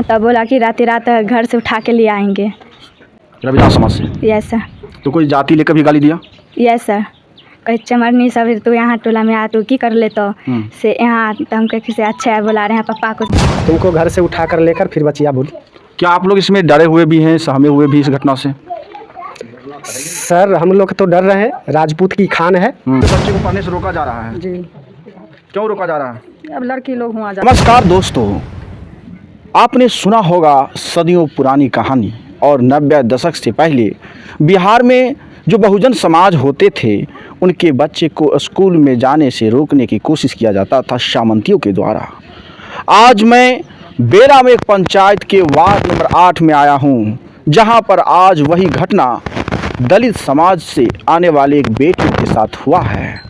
तब बोला कि रात रात घर से उठा के ले आएंगे। रविदास समाज से? Yes sir. तो कोई जाति लेकर भी गाली दिया? Yes sir. कहीं चमरनी सब तो यहाँ टोला में आ तो की कर ले तो से यहाँ तो हम कहीं से अच्छा है बुला रहे हैं पापा को। तुमको घर से उठा कर लेकर फिर बचिया बोली। क्या आप लोग इसमें डरे हुए भी हैं, सहमे हुए भी इस घटना से? सर हम लोग तो डर रहे हैं, राजपूत की खान है। तो बच्चे को पढ़ने से रोका जा रहा है जी। क्यों रोका जा रहा है? अब लड़की लोग हुआ जा। नमस्कार दोस्तों, आपने सुना होगा सदियों पुरानी कहानी और 90 दशक से पहले बिहार में जो बहुजन समाज होते थे उनके बच्चे को स्कूल में जाने से रोकने की कोशिश किया जाता था सामंतियों के द्वारा। आज मैं बेरा में एक पंचायत के वार्ड नंबर 8 में आया हूं, जहां पर आज वही घटना दलित समाज से आने वाले एक बेटी के साथ हुआ है।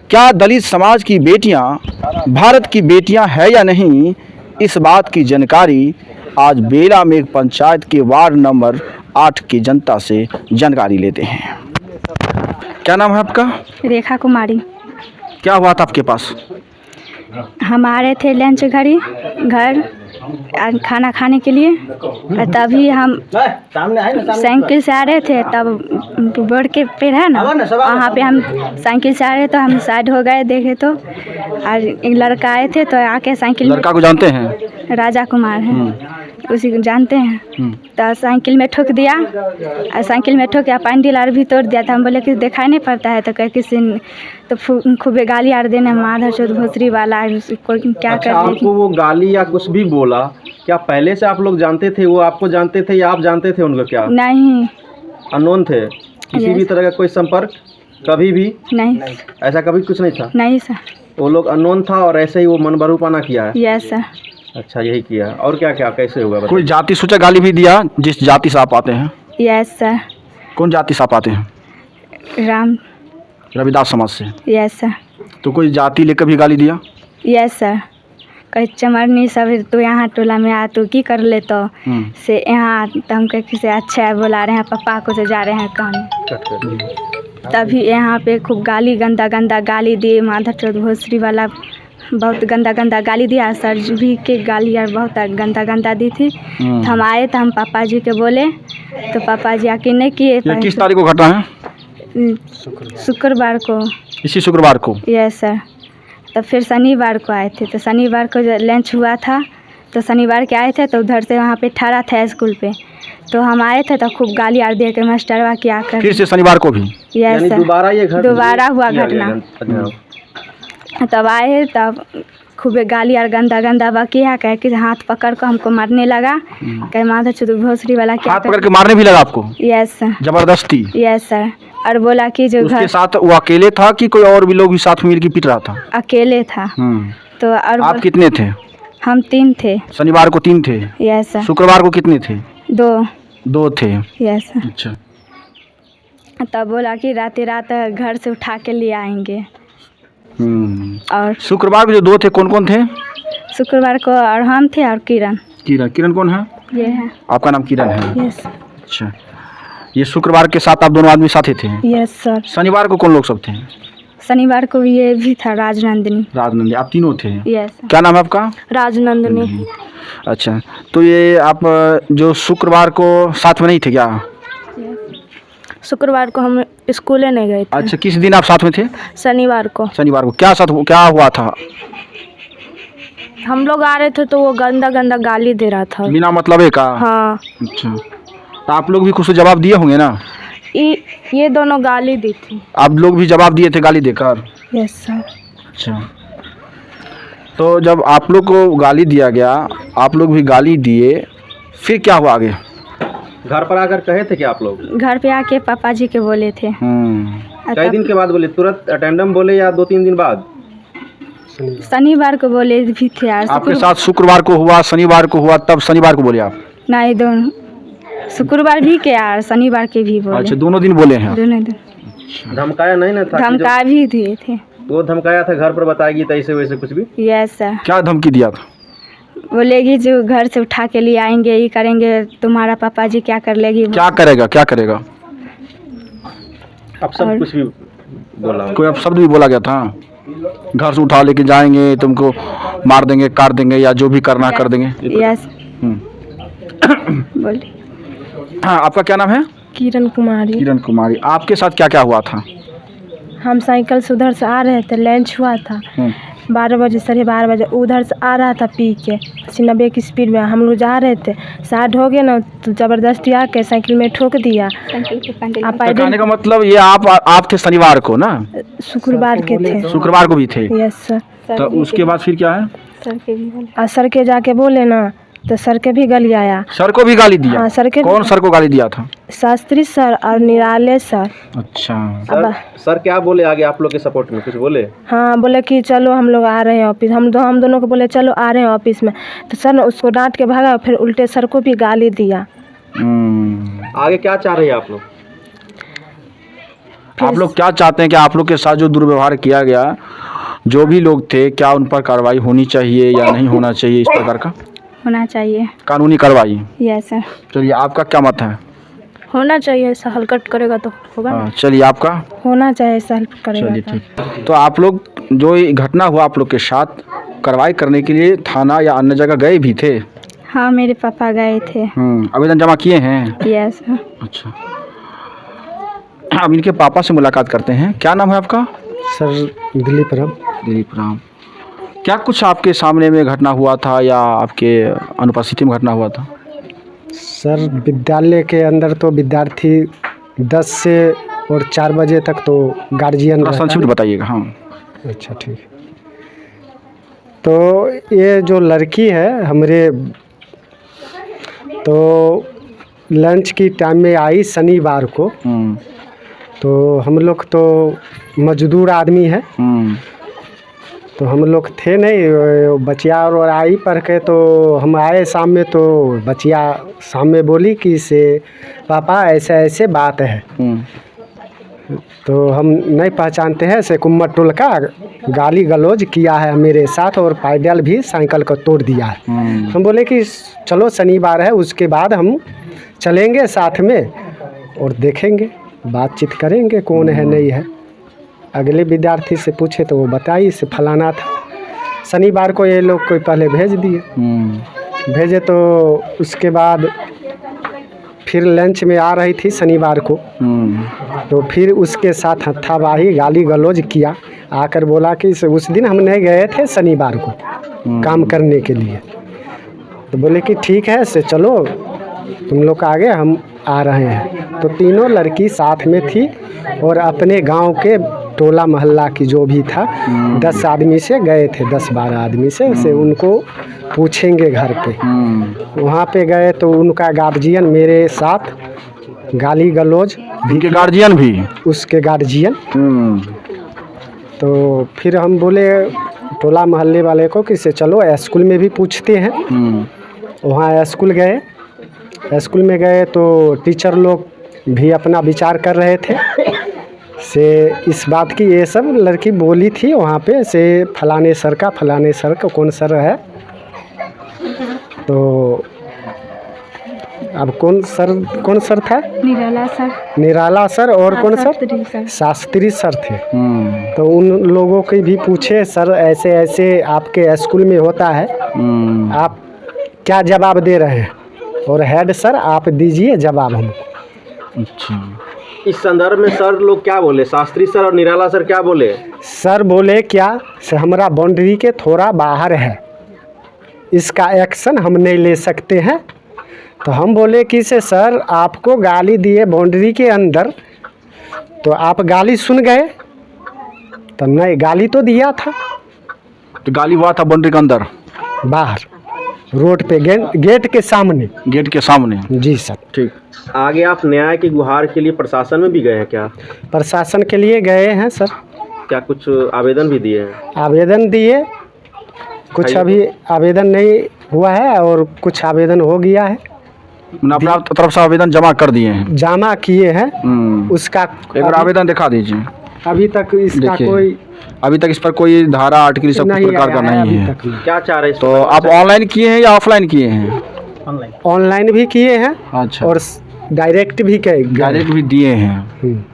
क्या दलित समाज की बेटियां भारत की बेटियां हैं या नहीं, इस बात की जानकारी आज बेरा में एक पंचायत के वार्ड नंबर 8 की जनता से जानकारी लेते हैं। क्या नाम है आपका? रेखा कुमारी। क्या हुआ था आपके पास? हम आ रहे थे लंच घर खाना खाने के लिए, तभी हम साइकिल से आ रहे थे। तब बोर्ड के पेड़ है ना, वहाँ पे हम साइकिल से आ रहे तो हम साइड हो गए, देखे तो और एक लड़का आए थे तो आके साइकिल। लड़का को जानते हैं? राजा कुमार है, उसी को जानते हैं। तो साइकिल में ठोक दिया और साइकिल में ठोक पैंडल और भी तोड़ दिया था। हम बोले कि दिखाई नहीं पड़ता है, तो कह किसी तो खूबे गाली आर देने माधर चौथ भोसरी वाला कोई क्या कर। आपको वो गाली या कुछ भी बोला, क्या पहले से आप लोग जानते थे, वो आपको जानते थे या आप जानते थे उनका? क्या नहीं, अननोन थे? किसी भी तरह का कोई संपर्क कभी भी नहीं? ऐसा कभी कुछ नहीं था? नहीं सर। वो लोग अननोन था और ऐसे ही वो मनबरूपाना किया है? Yes sir. अच्छा, यही किया। और क्या क्या कैसे हुआ? कोई जाति सूचक गाली भी दिया जिस जाति से आप आते हैं? Yes sir. कौन जाति से आप आते हैं? राम रविदास समाज से? Yes sir. तो कोई जाति लेकर भी गाली दिया? Yes sir. कहीं चमरनी सब तो यहाँ टोला में आ तो की कर ले तो से यहाँ तो हम कहीं से अच्छा है बुला रहे हैं पापा को से जा रहे हैं कहने। तभी यहाँ पे खूब गाली गंदा गंदा गाली दिए, माधर चौथ भोसरी वाला बहुत गंदा गंदा गाली दिया। सर भी के गाली यार बहुत गंदा गंदा दी थी। तो हम आए तो हम पापा जी के बोले तो पापा जी आके नहीं किए। किस तारीख को घटना है? शुक्रवार को। इसी शुक्रवार को? Yes sir. तो फिर शनिवार को आए थे, तो शनिवार को लंच हुआ था तो शनिवार के आए थे तो उधर से वहाँ पे ठहरा था स्कूल पे। तो हम आए थे तो खूब गाली आर दिए के मास्टरवा क्या कर। फिर से शनिवार को भी? Yes sir. दोबारा हुआ घटना। तब आए तब खूब गाली और गंदा गंदा बाकी है, कह कि हाथ पकड़ को हमको मारने लगा। कह माधर चौथ भोसरी वाला क्या हाथ पकड़ के मारने भी लगा आपको? Yes sir. जबरदस्ती? Yes sir. और बोला कि जो उसके साथ वो अकेले था कि कोई और भी लोग भी साथ मिल के पीट रहा था? अकेले था। तो और आप कितने थे? हम 3 थे। शनिवार को 3 थे? Yes sir. शुक्रवार को कितने थे? 2 थे। Yes sir. अच्छा। तब बोला कि रात रात घर से उठा के ले आएंगे। और शुक्रवार को जो 2 थे कौन कौन थे? शुक्रवार को और हम थे और किरण। किरण कौन है? ये है। आपका नाम किरण है? यस। अच्छा, ये शुक्रवार के साथ आप दोनों आदमी साथ ही थे? Yes sir. शनिवार को कौन लोग सब थे? शनिवार को ये भी था राजनंदिनी। आप तीनों थे? यस। क्या नाम है आपका? राजनंदिनी। अच्छा, तो ये आप जो शुक्रवार को साथ में नहीं थे क्या? शुक्रवार को हम स्कूल नहीं गए थे। अच्छा, किस दिन आप साथ में थे? शनिवार को। शनिवार को क्या हुआ था? हम लोग आ रहे थे तो वो गंदा गंदा गाली दे रहा था बिना मतलब का? हाँ। अच्छा, तो आप लोग भी कुछ जवाब दिए होंगे ना? ये दोनों गाली दी थी। आप लोग भी जवाब दिए थे गाली देकर? Yes sir. अच्छा, तो जब आप लोग को गाली दिया गया, आप लोग भी गाली दिए, फिर क्या हुआ आगे? घर पर आकर कहे थे कि आप लोग? घर पे आके पापा जी के बोले थे। कई दिन के बाद बोले? तुरंत अटेंडम बोले या 2-3 दिन बाद? शनिवार को बोले भी थे यार। आपके साथ शुक्रवार को हुआ, शनिवार को हुआ, तब शनिवार को बोले आप? नहीं, दोनों शुक्रवार भी के यार शनिवार के भी बोले। अच्छा, दोनों दिन बोले हैं? दोनों दिन। धमकाया नहीं ना था? धमका भी दिए थे। वो धमकाया था घर पर बताएगी तो ऐसे वैसे कुछ भी? Yes sir. क्या धमकी दिया था? बोलेगी जो घर से उठा के लिए आएंगे, ये करेंगे, तुम्हारा पापा जी क्या कर लेगी। क्या करेगा? अब सब कुछ भी बोला? कोई अब शब्द भी बोला गया था? घर से उठा लेके जाएंगे, तुमको मार देंगे, काट देंगे, या जो भी करना कर देंगे? यस। बोलिए। हाँ, आपका क्या नाम है? किरण कुमारी। किरण कुमारी। आपके साथ क्या क्या हुआ था? हम साइकिल से उधर से आ रहे थे, लंच हुआ था 12 बजे, 12:30 बजे। उधर से आ रहा था पी के 90 की स्पीड में। हम लोग जा रहे थे, साइड हो गए ना, तो ज़बरदस्ती आके साइकिल में ठोक दिया। आप तो कहने का मतलब ये आप थे शनिवार को ना? शुक्रवार के थे। शुक्रवार को भी थे? Yes sir. तो उसके बाद फिर क्या है? सर के जाके बोले ना, तो सर के भी गाली आया। सर को भी गाली दिया? हाँ, सर के। कौन सर को गाली दिया था? शास्त्री सर और निराले सर। अच्छा। सर क्या बोले आगे आप लोग के सपोर्ट में, कुछ बोले? हाँ, बोले कि चलो हम लोग आ रहे हैं ऑफिस। हम दोनों को बोले चलो आ रहे हैं ऑफिस में। तो सर ने उसको डांट के भागा, फिर उल्टे सर को भी गाली दिया। आगे क्या चाह रहे हैं आप लोग? आप लोग क्या चाहते हैं कि आप लोग के साथ जो दुर्व्यवहार किया गया, जो भी लोग थे, क्या उन पर कार्रवाई होनी चाहिए या नहीं होना चाहिए? इस प्रकार का होना चाहिए कानूनी कार्रवाई। Yes sir. चलिए, आपका क्या मत है? होना चाहिए, ऐसा हलकट करेगा तो होगा ना। चलिए, आपका? होना चाहिए, ऐसा हेल्प करेगा। चलिए ठीक। तो आप लोग जो ये घटना हुआ आप लोग के साथ, कार्रवाई करने के लिए थाना या अन्य जगह गए भी थे? हाँ, मेरे पापा गए थे। आवेदन जमा किए हैं? Yes sir. अच्छा, अब इनके पापा से मुलाकात करते हैं। क्या नाम है आपका? सर दिलीप राम। दिलीप राम। क्या कुछ आपके सामने में घटना हुआ था या आपके अनुपस्थिति में घटना हुआ था? सर विद्यालय के अंदर तो विद्यार्थी 10 से और 4 बजे तक तो गार्जियन संक्षिप्त बताइएगा। हाँ, अच्छा ठीक। तो ये जो लड़की है हमारे, तो लंच की टाइम में आई शनिवार को। तो हम लोग तो मजदूर आदमी है, तो हम लोग थे नहीं। बचिया और आई पढ़ के, तो हम आए शाम में, तो बचिया शाम में बोली कि से पापा ऐसे ऐसे बात है। तो हम नहीं पहचानते हैं, से कुम्मर टोल का गाली गलौज किया है मेरे साथ और पैडल भी साइकिल को तोड़ दिया है। हम बोले कि चलो शनिवार है, उसके बाद हम चलेंगे साथ में और देखेंगे, बातचीत करेंगे कौन है नहीं है। अगले विद्यार्थी से पूछे तो वो बताई से फलाना था। शनिवार को ये लोग कोई पहले भेज दिए। भेजे तो उसके बाद फिर लंच में आ रही थी शनिवार को, तो फिर उसके साथ हत्थाबाही गाली गलौज किया। आकर बोला कि उस दिन हम नहीं गए थे शनिवार को काम करने के लिए। तो बोले कि ठीक है से चलो तुम लोग आगे, हम आ रहे हैं। तो तीनों लड़की साथ में थी और अपने गांव के टोला मोहल्ला की जो भी था 10 आदमी से गए थे, 10-12 आदमी से उनको पूछेंगे घर पे। वहाँ पे गए तो उनका गार्जियन मेरे साथ गाली गलौज उनके गार्जियन भी, उसके गार्जियन। तो फिर हम बोले टोला मोहल्ले वाले को कि से चलो स्कूल में भी पूछते हैं। वहाँ स्कूल गए। स्कूल में गए तो टीचर लोग भी अपना विचार कर रहे थे से इस बात की। ये सब लड़की बोली थी वहाँ पे से फलाने सर का कौन सर है। तो अब कौन सर था? निराला सर और कौन सर? शास्त्री सर थे। तो उन लोगों के भी पूछे, सर ऐसे ऐसे आपके स्कूल में होता है, आप क्या जवाब दे रहे हैं? और हेड सर आप दीजिए जवाब हमको। अच्छा, इस संदर्भ में सर लोग क्या बोले? शास्त्री सर और निराला सर क्या बोले? सर बोले क्या से हमारा बाउंड्री के थोड़ा बाहर है, इसका एक्शन हम नहीं ले सकते हैं। तो हम बोले कि से सर आपको गाली दिए बाउंड्री के अंदर, तो आप गाली सुन गए? तो नहीं, गाली तो दिया था। तो गाली हुआ था बाउंड्री के अंदर, बाहर रोड पे गेट के सामने। गेट के सामने? जी सर। ठीक। आगे आप न्याय की गुहार के लिए प्रशासन में भी गए हैं क्या? प्रशासन के लिए गए हैं सर। क्या कुछ आवेदन भी दिए हैं? आवेदन दिए, कुछ अभी आवेदन नहीं हुआ है और कुछ आवेदन हो गया है। अपना तरफ से आवेदन जमा कर दिए हैं? जमा किए हैं। उसका एक बार आवेदन दिखा दीजिए। अभी तक इसका अभी तक इस पर कोई धारा आर्टिकल सब प्रकार का नहीं है। क्या चाह रहे हैं? तो आप ऑनलाइन किए हैं या ऑफलाइन किए हैं? ऑनलाइन भी किए हैं। अच्छा। और डायरेक्ट भी डायरेक्ट भी दिए हैं।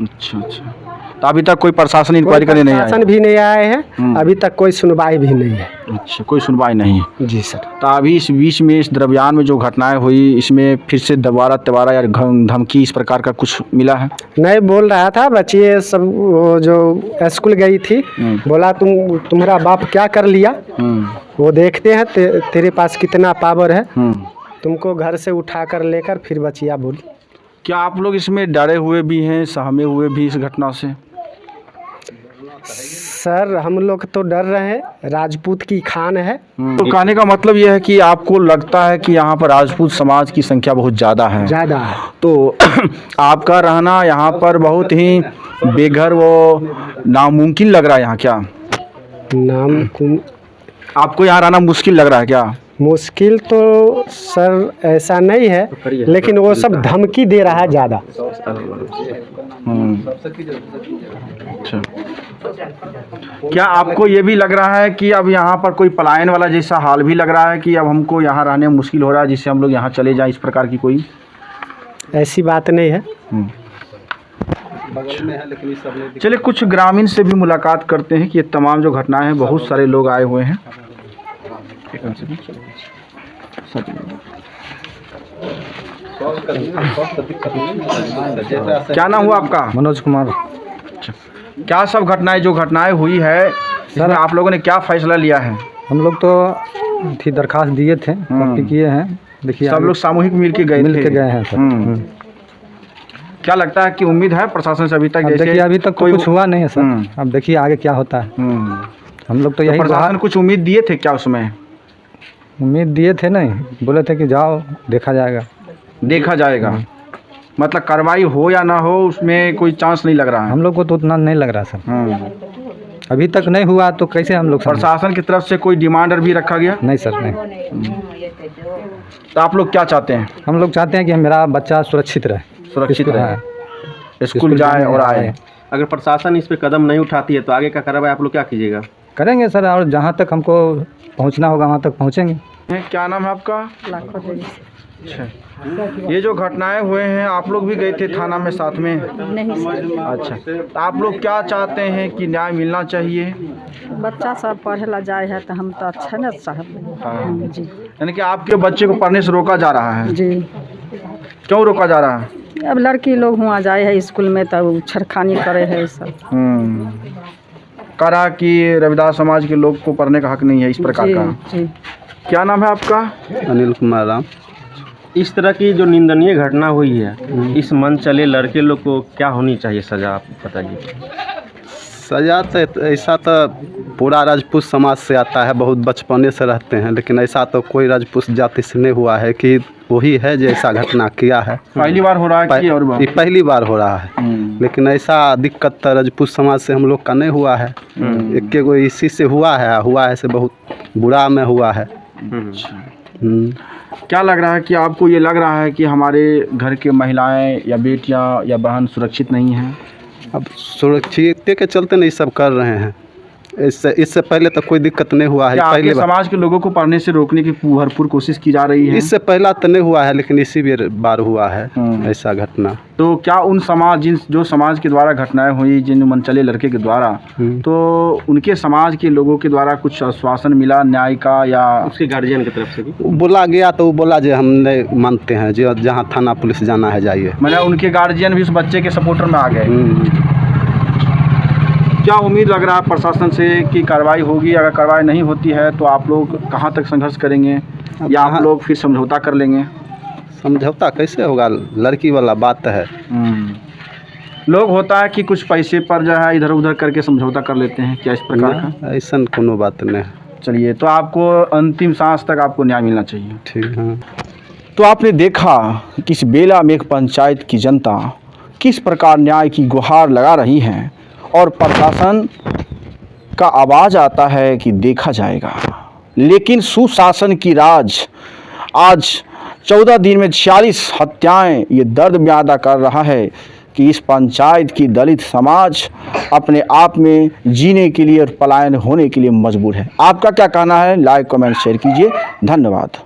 अच्छा अच्छा। तो अभी तक कोई प्रशासन इंक्वायरी करने नहीं आया? प्रशासन भी नहीं आए हैं, अभी तक कोई सुनवाई भी नहीं है। अच्छा, कोई सुनवाई नहीं है। जी सर। तो अभी इस बीच में इस द्रव्यान में जो घटनाएं हुई, इसमें फिर से दोबारा या धमकी इस प्रकार का कुछ मिला है? नहीं, बोल रहा था बच्चे सब, वो जो स्कूल गई थी, बोला तुम्हारा बाप क्या कर लिया, वो देखते हैं तेरे पास कितना पावर है, तुमको घर से उठा कर लेकर फिर बचिया बोली। क्या आप लोग इसमें डरे हुए भी हैं, सहमे हुए भी इस घटना से? सर हम लोग तो डर रहे हैं, राजपूत की खान है। तो कहने का मतलब यह है कि आपको लगता है कि यहाँ पर राजपूत समाज की संख्या बहुत ज़्यादा है? ज़्यादा है। तो आपका रहना यहाँ पर बहुत ही बेघर वो नामुमकिन लग रहा है यहाँ क्या? आपको यहाँ रहना मुश्किल लग रहा है क्या? मुश्किल तो सर ऐसा नहीं है, लेकिन वो सब धमकी दे रहा है ज़्यादा। अच्छा, क्या आपको ये भी लग रहा है कि अब यहाँ पर कोई पलायन वाला जैसा हाल भी लग रहा है कि अब हमको यहाँ रहने में मुश्किल हो रहा है, जिससे हम लोग यहाँ चले जाएं, इस प्रकार की कोई ऐसी बात नहीं है? चलिए कुछ ग्रामीण से भी मुलाकात करते हैं कि ये तमाम जो घटनाएं हैं, बहुत सारे लोग आए हुए हैं। क्या नाम हुआ आपका? मनोज कुमार। अच्छा, क्या सब घटनाएं हुई है सर, आप लोगों ने क्या फैसला लिया है? हम लोग तो थी दरखास्त दिए थे, किए हैं, देखिए सब लोग सामूहिक मिल के गए हैं सर। क्या लगता है कि उम्मीद है प्रशासन से अभी तक? देखिए अभी तक कोई कुछ हुआ नहीं है सर, अब देखिए आगे क्या होता है। हम लोग तो यही प्रशासन कुछ उम्मीद दिए थे क्या? उसमें उम्मीद दिए थे, नहीं बोले थे कि जाओ देखा जाएगा। मतलब कार्रवाई हो या ना हो उसमें कोई चांस नहीं लग रहा है? हम लोग को तो उतना नहीं लग रहा सर। अभी तक नहीं हुआ तो कैसे हम लोग? प्रशासन की तरफ से कोई डिमांड भी रखा गया? नहीं सर, नहीं। तो आप लोग क्या चाहते हैं? हम लोग चाहते हैं कि मेरा बच्चा सुरक्षित रहे, स्कूल जाए और आए। अगर प्रशासन इस पे कदम नहीं उठाती है तो आगे का कार्रवाई आप लोग क्या कीजिएगा? करेंगे सर, और जहाँ तक हमको पहुँचना होगा वहाँ तक पहुँचेंगे। क्या नाम है आपका? अच्छा, ये जो घटनाएं हुए हैं, आप लोग भी गए थे थाना में साथ में? नहीं सर। अच्छा, तो आप लोग क्या चाहते हैं कि न्याय मिलना चाहिए? बच्चा सब पढ़े ला जाए है तो हम तो अच्छा न साहब। हाँ जी। यानी कि आपके बच्चे को पढ़ने से रोका जा रहा है? जी। क्यों रोका जा रहा है? अब लड़की लोग हुआ जाए है स्कूल में तो छेड़खानी करे है सब। करा कि रविदास समाज के लोग को पढ़ने का हक नहीं है, इस प्रकार का। जी। क्या नाम है आपका? अनिल कुमार राम। इस तरह की जो निंदनीय घटना हुई है, इस मन चले लड़के लोग को क्या होनी चाहिए सजा, आप बताइए। सजा तो ऐसा तो पूरा राजपूत समाज से आता है, बहुत बचपने से रहते हैं, लेकिन ऐसा तो कोई राजपूत जाति से नहीं हुआ है कि वही है जो ऐसा घटना किया है। पहली बार हो रहा है कि और बार? ये पहली बार हो रहा है, लेकिन ऐसा दिक्कत तो राजपूत समाज से हम लोग का नहीं हुआ है। एक को इसी से हुआ है से बहुत बुरा में हुआ है। क्या लग रहा है कि आपको ये लग रहा है कि हमारे घर के महिलाएं या बेटियां या बहन सुरक्षित नहीं हैं? अब सुरक्षित के चलते नहीं सब कर रहे हैं, इससे पहले तो कोई दिक्कत नहीं हुआ है। पहले समाज के लोगों को पढ़ने से रोकने की भरपूर कोशिश की जा रही है? इससे पहला तो नहीं हुआ है, लेकिन इसी बार हुआ है ऐसा घटना। तो क्या उन जो समाज के द्वारा घटनाएं हुई, जिन मनचले लड़के के द्वारा, तो उनके समाज के लोगों के द्वारा कुछ आश्वासन मिला न्याय का, या उसके गार्जियन की तरफ से भी बोला गया? तो वो बोला जो हम नहीं मानते हैं, जो जहाँ थाना पुलिस जाना है जाइए। मतलब उनके गार्जियन भी उस बच्चे के सपोर्टर में आ गए। क्या उम्मीद लग रहा है प्रशासन से कि कार्रवाई होगी? अगर कार्रवाई नहीं होती है तो आप लोग कहाँ तक संघर्ष करेंगे, या आप लोग फिर समझौता कर लेंगे? समझौता कैसे होगा, लड़की वाला बात है। लोग होता है कि कुछ पैसे पर जो है इधर उधर करके समझौता कर लेते हैं, क्या इस प्रकार का? ऐसा कोनो बात नहीं। चलिए, तो आपको अंतिम सांस तक आपको न्याय मिलना चाहिए। ठीक है। तो आपने देखा कि इस बेला मेघ पंचायत की जनता किस प्रकार न्याय की गुहार लगा रही है, और प्रशासन का आवाज़ आता है कि देखा जाएगा, लेकिन सुशासन की राज आज 14 दिन में 46 हत्याएं ये दर्द म्यादा कर रहा है कि इस पंचायत की दलित समाज अपने आप में जीने के लिए और पलायन होने के लिए मजबूर है। आपका क्या कहना है? लाइक कमेंट शेयर कीजिए। धन्यवाद।